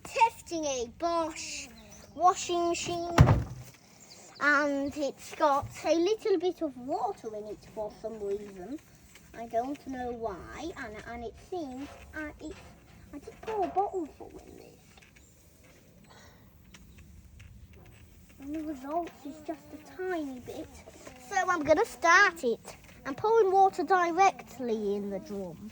testing a Bosch washing machine, and it's got a little bit of water in it for some reason. I don't know why, and it seems I did pour a bottle full in this. And the result is just a tiny bit. So I'm going to start it. I'm pouring water directly in the drum.